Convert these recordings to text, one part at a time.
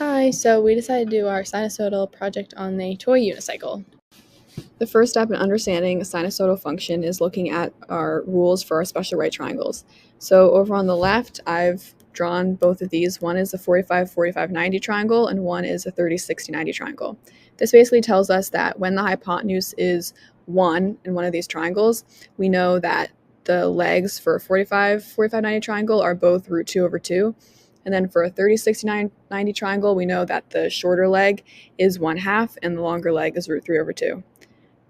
Hi, so we decided to do our sinusoidal project on the toy unicycle. The first step in understanding a sinusoidal function is looking at our rules for our special right triangles. So over on the left, I've drawn both of these. One is a 45-45-90 triangle and one is a 30-60-90 triangle. This basically tells us that when the hypotenuse is 1 in one of these triangles, we know that the legs for a 45-45-90 triangle are both root 2 over 2. And then for a 30-60-90 triangle, we know that the shorter leg is 1/2 and the longer leg is root 3 over 2.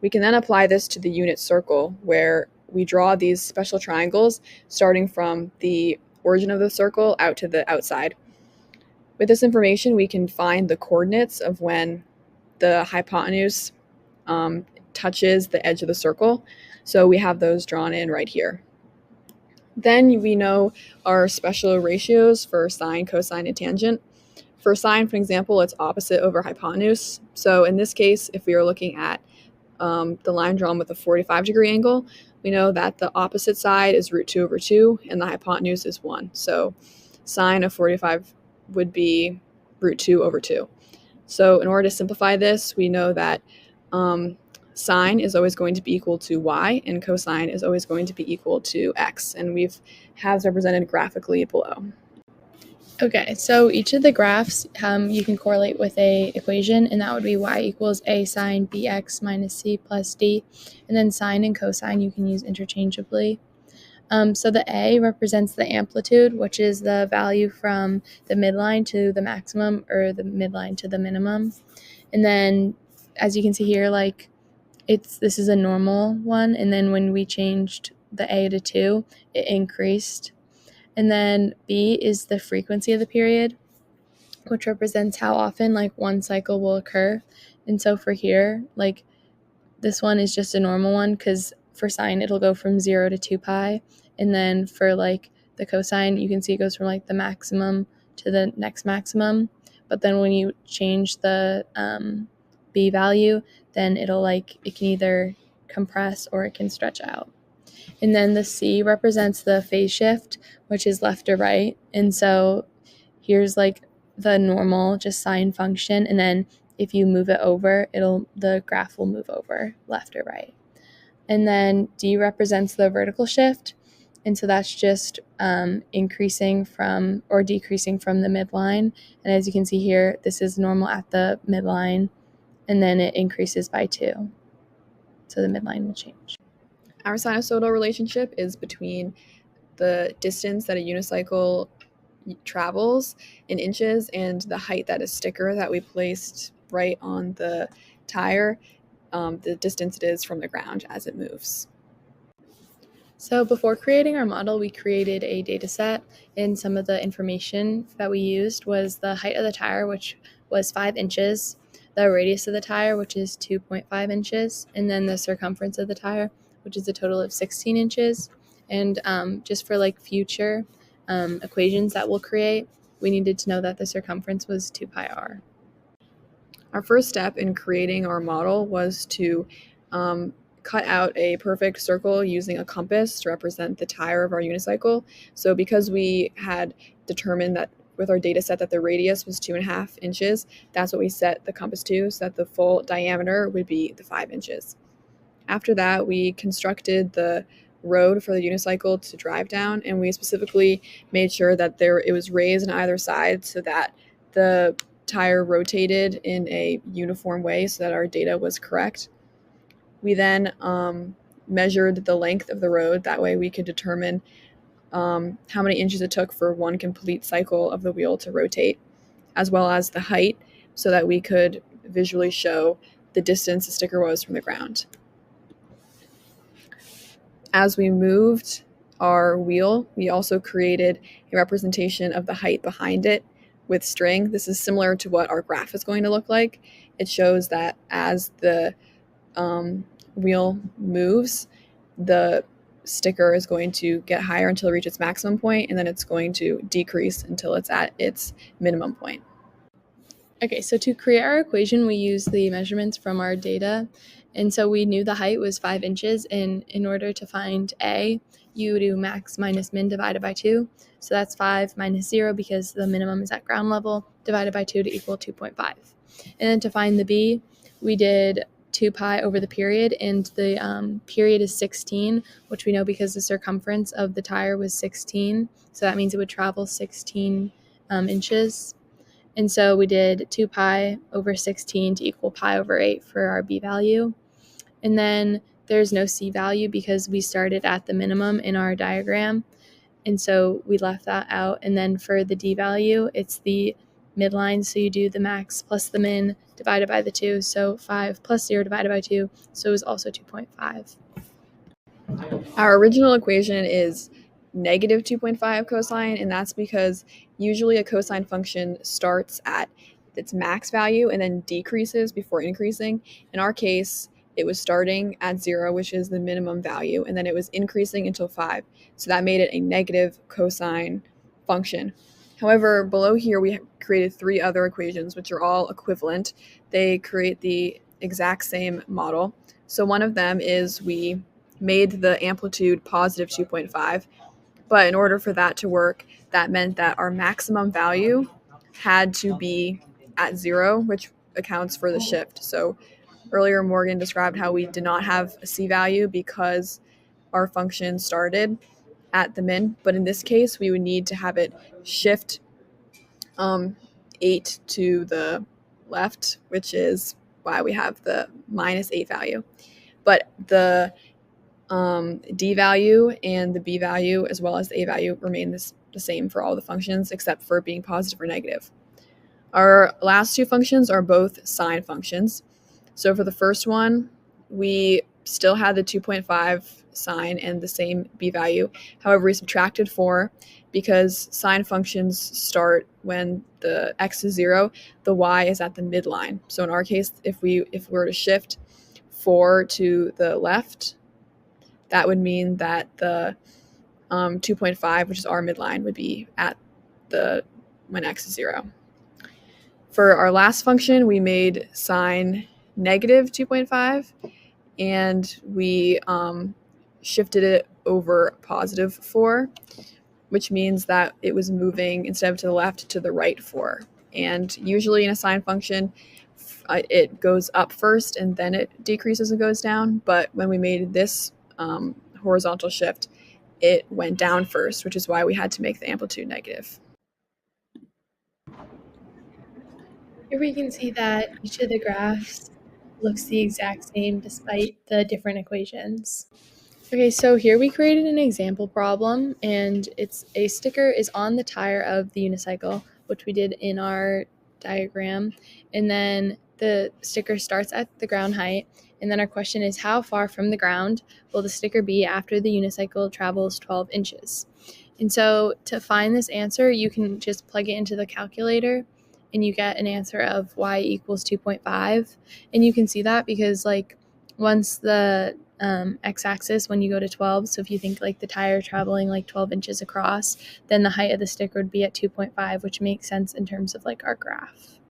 We can then apply this to the unit circle, where we draw these special triangles starting from the origin of the circle out to the outside. With this information, we can find the coordinates of when the hypotenuse touches the edge of the circle. So we have those drawn in right here. Then we know our special ratios for sine, cosine, and tangent. For sine, for example, it's opposite over hypotenuse. So in this case, if we are looking at the line drawn with a 45-degree angle, we know that the opposite side is root 2 over 2 and the hypotenuse is 1. So sine of 45 would be root 2 over 2. So in order to simplify this, we know that sine is always going to be equal to y and cosine is always going to be equal to x. And we've halves represented graphically below. Okay, so each of the graphs you can correlate with a equation, and that would be y equals a sine bx minus c plus d. And then sine and cosine you can use interchangeably. So the A represents the amplitude, which is the value from the midline to the maximum or the midline to the minimum. And then as you can see here, this is a normal one, and then when we changed the A to 2, it increased. And then B is the frequency of the period, which represents how often one cycle will occur. And so for here, this one is just a normal one, because for sine it'll go from 0 to 2 pi, and then for the cosine, you can see it goes from the maximum to the next maximum. But then when you change the B value, then it can either compress or it can stretch out. And then the C represents the phase shift, which is left or right. And so here's the normal just sine function, and then if you move it over, the graph will move over left or right. And then D represents the vertical shift, and so that's just increasing from or decreasing from the midline. And as you can see here, this is normal at the midline, and then it increases by 2. So the midline will change. Our sinusoidal relationship is between the distance that a unicycle travels in inches and the height that a sticker that we placed right on the tire, the distance it is from the ground as it moves. So before creating our model, we created a data set, and some of the information that we used was the height of the tire, which was 5 inches, the radius of the tire, which is 2.5 inches, and then the circumference of the tire, which is a total of 16 inches. And just for future equations that we'll create, we needed to know that the circumference was 2 pi r. Our first step in creating our model was to cut out a perfect circle using a compass to represent the tire of our unicycle. So because we had determined that with our data set that the radius was 2.5 inches, that's what we set the compass to, so that the full diameter would be the 5 inches. After that, we constructed the road for the unicycle to drive down, and we specifically made sure that it was raised on either side so that the tire rotated in a uniform way so that our data was correct. We then measured the length of the road. That way we could determine how many inches it took for one complete cycle of the wheel to rotate, as well as the height, so that we could visually show the distance the sticker was from the ground. As we moved our wheel, we also created a representation of the height behind it with string. This is similar to what our graph is going to look like. It shows that as the wheel moves, the sticker is going to get higher until it reaches its maximum point, and then it's going to decrease until it's at its minimum point. Okay, so to create our equation, we used the measurements from our data. And so we knew the height was 5 inches, and in order to find A, you do max minus min divided by 2. So that's 5 minus 0 because the minimum is at ground level divided by 2 to equal 2.5. And then to find the b, we did 2 pi over the period, and the period is 16, which we know because the circumference of the tire was 16. So that means it would travel 16 inches. And so we did 2 pi over 16 to equal pi over 8 for our b value. And then there's no c value because we started at the minimum in our diagram. And so we left that out. And then for the d value, it's the midline. So you do the max plus the min divided by the 2. So 5 plus 0 divided by 2. So it was also 2.5. Our original equation is negative 2.5 cosine, and that's because usually a cosine function starts at its max value and then decreases before increasing. In our case, it was starting at 0, which is the minimum value, and then it was increasing until 5. So that made it a negative cosine function. However, below here we created 3 other equations, which are all equivalent. They create the exact same model. So one of them is we made the amplitude positive 2.5, but in order for that to work, that meant that our maximum value had to be at 0, which accounts for the shift. So earlier Morgan described how we did not have a c value because our function started at the min, but in this case we would need to have it shift 8 to the left, which is why we have the minus 8 value. But the d value and the b value as well as the a value remain the same for all the functions except for being positive or negative. Our last 2 functions are both sine functions. So for the first one, we still had the 2.5 sine and the same b value. However, we subtracted 4 because sine functions start when the x is 0, the y is at the midline. So in our case, if we were to shift 4 to the left, that would mean that the 2.5, which is our midline, would be at the when x is 0. For our last function, we made sine negative 2.5, and we shifted it over positive 4, which means that it was moving instead of to the left to the right 4. And usually in a sine function, it goes up first and then it decreases and goes down. But when we made this horizontal shift, it went down first, which is why we had to make the amplitude negative. Here we can see that each of the graphs looks the exact same despite the different equations. Okay, so here we created an example problem, and it's a sticker is on the tire of the unicycle, which we did in our diagram, and then the sticker starts at the ground height, and then our question is how far from the ground will the sticker be after the unicycle travels 12 inches? And so to find this answer, you can just plug it into the calculator and you get an answer of y equals 2.5. And you can see that because like once the x-axis, when you go to 12, so if you think like the tire traveling like 12 inches across, then the height of the sticker would be at 2.5, which makes sense in terms of like our graph.